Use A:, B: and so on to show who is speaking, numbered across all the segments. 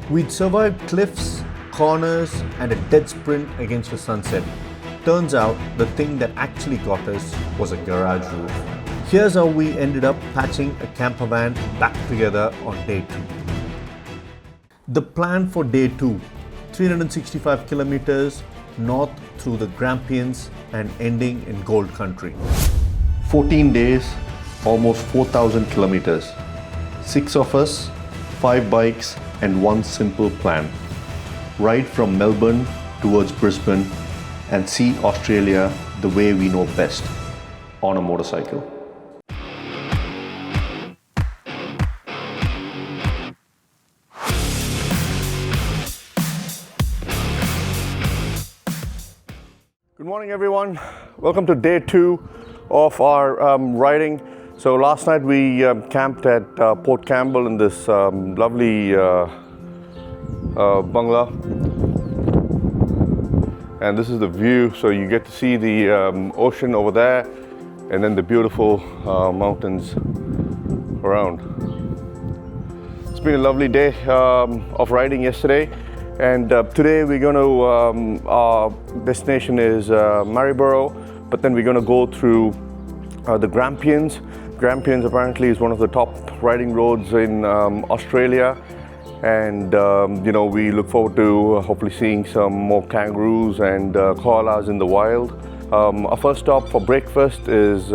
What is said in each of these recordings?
A: We'd survived cliffs, corners, and a dead sprint against the sunset. Turns out the thing that actually got us was a garage roof. Here's how we ended up patching a camper van back together on day 2. The plan for day 2, 365 kilometers north through the Grampians and ending in Gold Country. 14 days, almost 4,000 kilometers. 6 of us, 5 bikes and one simple plan. Ride from Melbourne towards Brisbane and see Australia the way we know best, on a motorcycle. Good morning everyone, welcome to day 2 of our riding. So last night we camped at Port Campbell in this lovely bungalow, and this is the view. So you get to see the ocean over there and then the beautiful mountains around. It's been a lovely day of riding yesterday, and today we're going to, our destination is Maryborough, but then we're going to go through the Grampians. Grampians apparently is one of the top riding roads in Australia, and we look forward to hopefully seeing some more kangaroos and koalas in the wild. Our first stop for breakfast is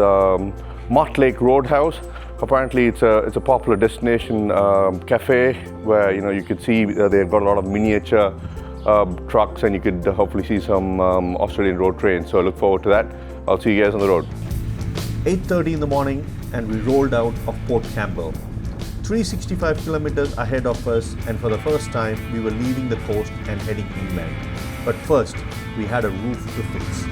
A: Mortlake Roadhouse. Apparently it's a popular destination cafe where you could see they've got a lot of miniature trucks, and you could hopefully see some Australian road trains. So I look forward to that. I'll see you guys on the road. 8:30 in the morning and we rolled out of Port Campbell. 365 kilometers ahead of us, and for the first time we were leaving the coast and heading inland. But first we had a roof to fix.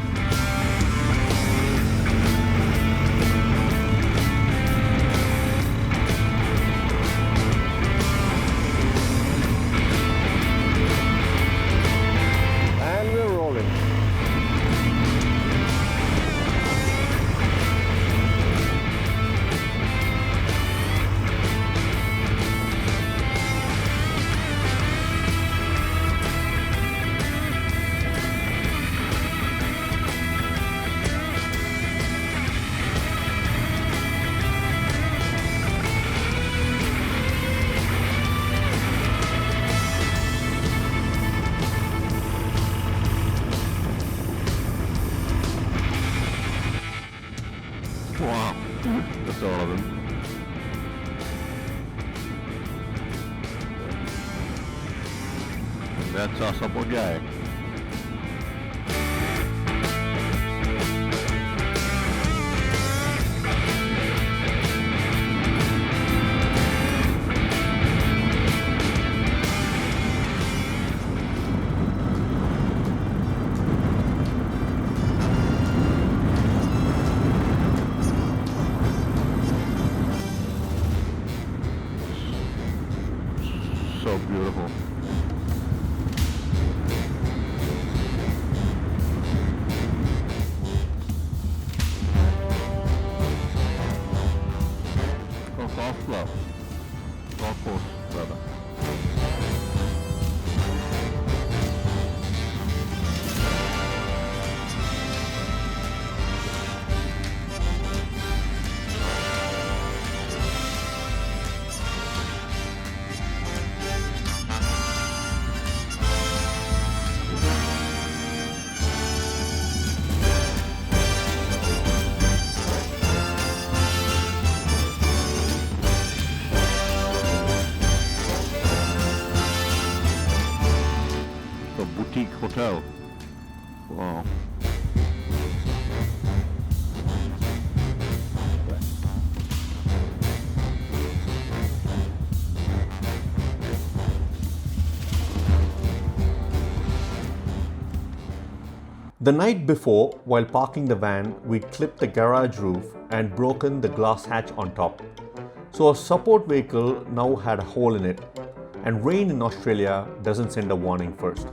A: Wow, that's all of them. And that's our support guy. So beautiful. Golf club. Golf course, rather. Boutique hotel. Wow. The night before, while parking the van, we'd clipped the garage roof and broken the glass hatch on top. So our support vehicle now had a hole in it, and rain in Australia doesn't send a warning first.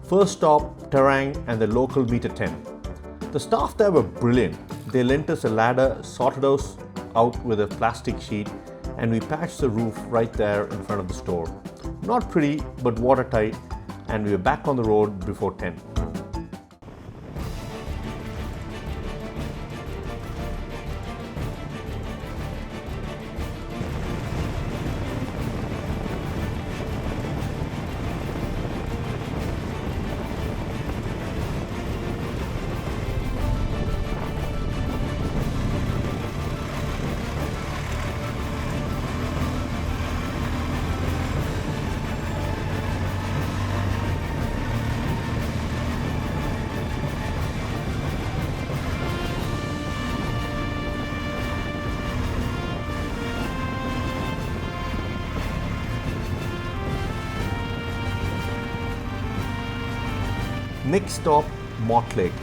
A: First stop, Terang and the local meter 10. The staff there were brilliant. They lent us a ladder, sorted us out with a plastic sheet, and we patched the roof right there in front of the store.
B: Not pretty, but watertight, and we were back on the road before 10. Next stop, Mortlake,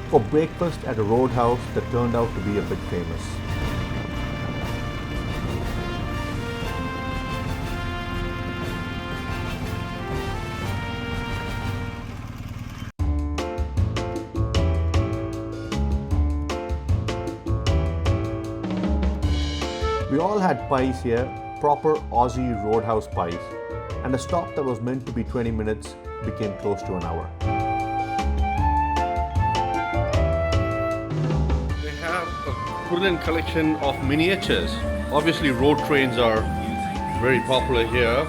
B: for breakfast at a roadhouse that turned out to be a bit famous. We all had pies here, proper Aussie roadhouse pies, and a stop that was meant to be 20 minutes became close to an hour.
A: Brilliant collection of miniatures. Obviously road trains are very popular here.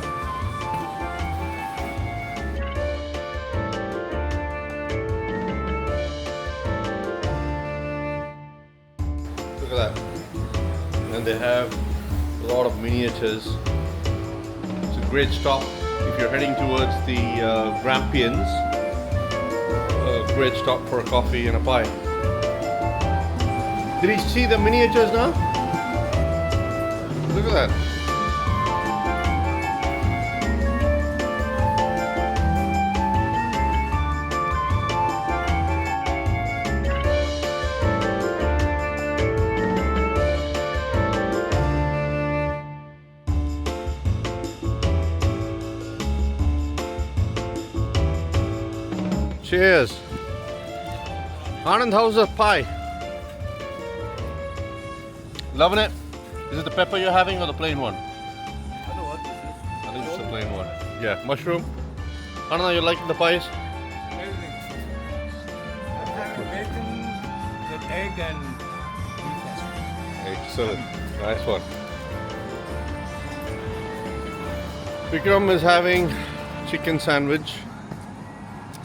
A: Look at that. And they have a lot of miniatures. It's a great stop if you're heading towards the Grampians. A great stop for a coffee and a pie. Did you see the miniatures now? Look at that. Cheers. Anand, how's the pie? Loving it? Is it the pepper you're having or the plain one?
C: I don't know what this is.
A: I think it's the plain one. Yeah, mushroom. Anna, you liking the pies?
C: Everything. I'm having bacon with egg and beef.
A: Excellent. Nice one. Vikram is having chicken sandwich.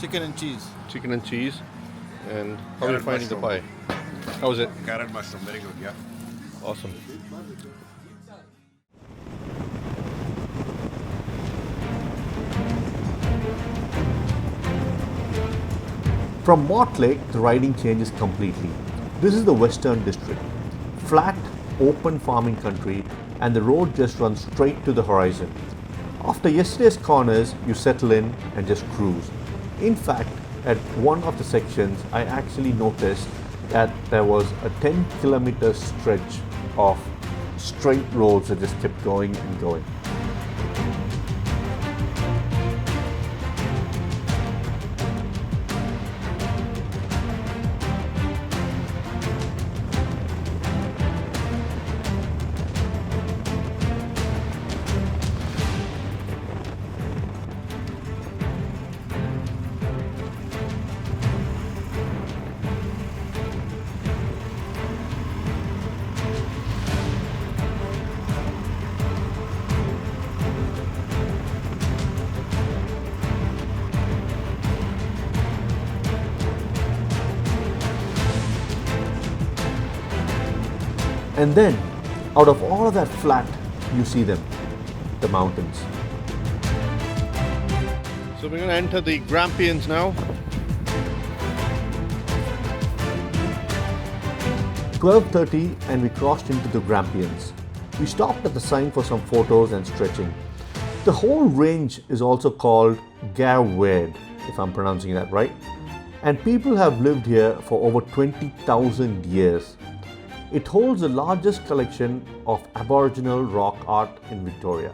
C: Chicken and cheese.
A: Chicken and cheese. And how are you
D: Carrot
A: finding the
D: mushroom.
A: pie? How's it?
D: Carrot mushroom, very good, yeah.
A: Awesome.
B: From Mortlake, the riding changes completely. This is the Western District. Flat, open farming country, and the road just runs straight to the horizon. After yesterday's corners, you settle in and just cruise. In fact, at one of the sections, I actually noticed that there was a 10-kilometer stretch of straight roads that just kept going and going. And then, out of all of that flat, you see them, the mountains.
A: So we're going to enter the Grampians now.
B: 12:30 and we crossed into the Grampians. We stopped at the sign for some photos and stretching. The whole range is also called Gariwerd, if I'm pronouncing that right. And people have lived here for over 20,000 years. It holds the largest collection of Aboriginal rock art in Victoria.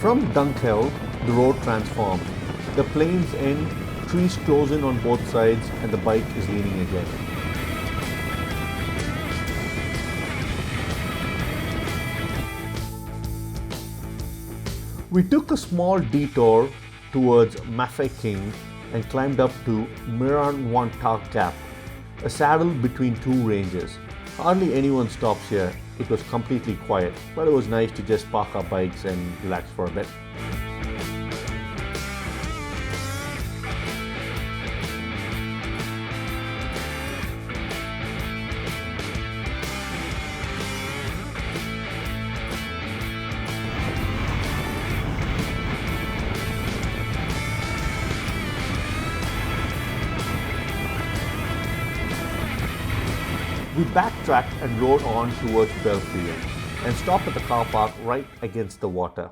B: From Dunkeld, the road transformed. The plains end, trees close in on both sides, and the bike is leaning again. We took a small detour towards Mafeking and climbed up to Mirranatwa Gap, a saddle between two ranges. Hardly anyone stops here. It was completely quiet, but it was nice to just park our bikes and relax for a bit. We backtracked and rode on towards Bellfield and stopped at the car park right against the water.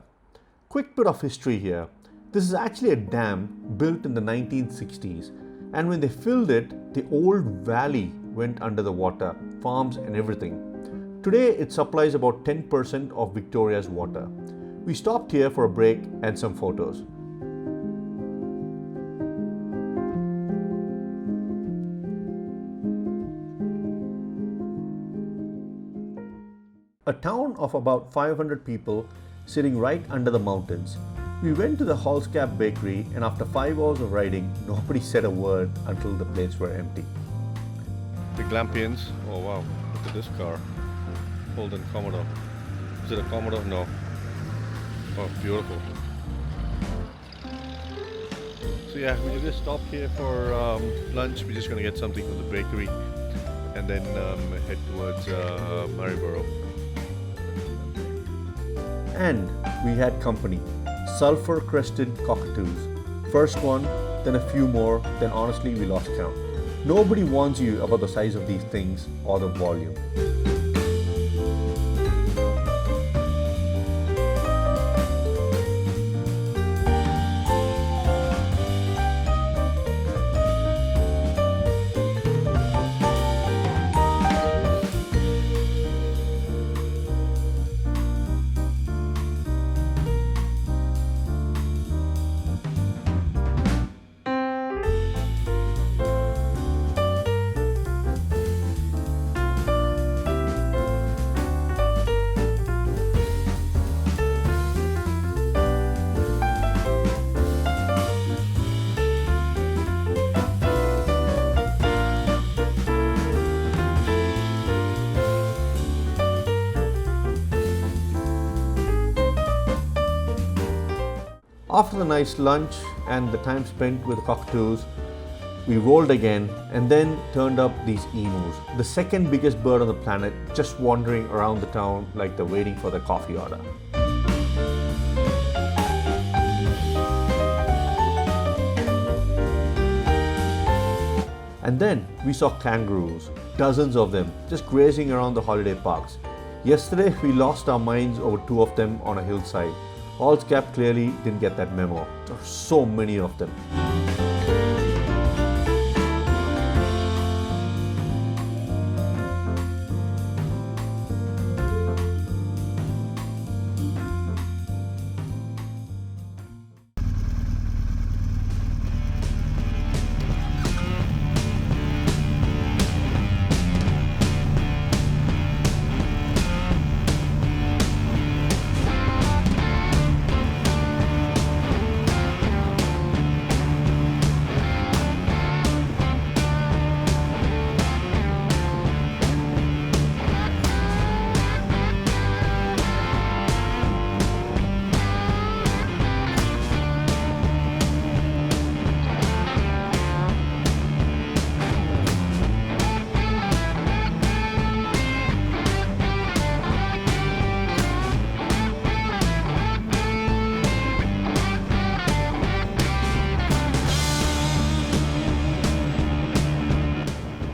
B: Quick bit of history here. This is actually a dam built in the 1960s, and when they filled it, the old valley went under the water, farms and everything. Today it supplies about 10% of Victoria's water. We stopped here for a break and some photos. A town of about 500 people sitting right under the mountains. We went to the Gap bakery, and after 5 hours of riding, nobody said a word until the plates were empty.
A: The Grampians. Oh wow, look at this car. Holden Commodore. Is it a Commodore? No. Oh, beautiful. So yeah, we just stopped here for lunch. We're just gonna get something from the bakery and then head towards Maryborough.
B: And we had company. Sulfur-crested cockatoos. First one, then a few more, then honestly we lost count. Nobody warns you about the size of these things or the volume. After the nice lunch and the time spent with the cockatoos, we rolled again and then turned up these emus, the second biggest bird on the planet, just wandering around the town like they're waiting for their coffee order. And then we saw kangaroos, dozens of them, just grazing around the holiday parks. Yesterday we lost our minds over 2 of them on a hillside. Gap clearly didn't get that memo. There are so many of them.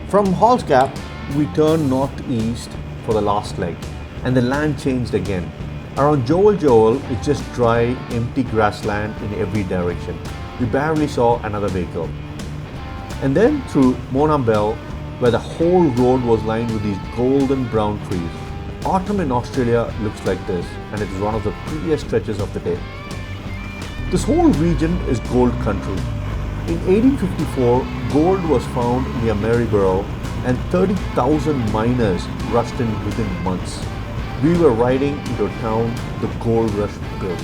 B: From Gap, we turned northeast for the last leg, and the land changed again. Around Joel, it's just dry, empty grassland in every direction. We barely saw another vehicle. And then through Moonambel, where the whole road was lined with these golden brown trees. Autumn in Australia looks like this, and it's one of the prettiest stretches of the day. This whole region is gold country. In 1854, gold was found near Maryborough and 30,000 miners rushed in within months. We were riding into a town the gold rush built.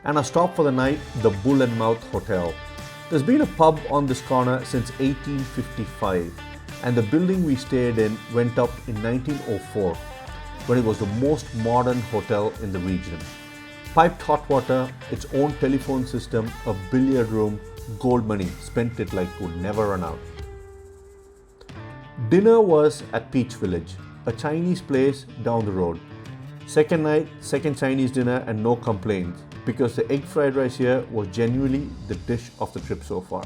B: And our stop for the night, the Bull and Mouth Hotel. There's been a pub on this corner since 1855, and the building we stayed in went up in 1904 when it was the most modern hotel in the region. Piped hot water, its own telephone system, a billiard room, gold money, spent it like would never run out. Dinner was at Peach Village, a Chinese place down the road. Second night, second Chinese dinner and no complaints, because the egg fried rice here was genuinely the dish of the trip so far.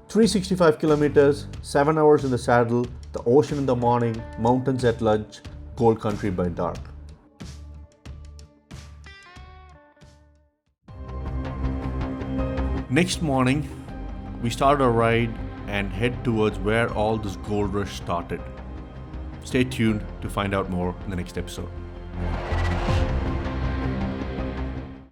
B: 365 kilometers, 7 hours in the saddle, the ocean in the morning, mountains at lunch, gold country by dark. Next morning, we start our ride and head towards where all this gold rush started. Stay tuned to find out more in the next episode.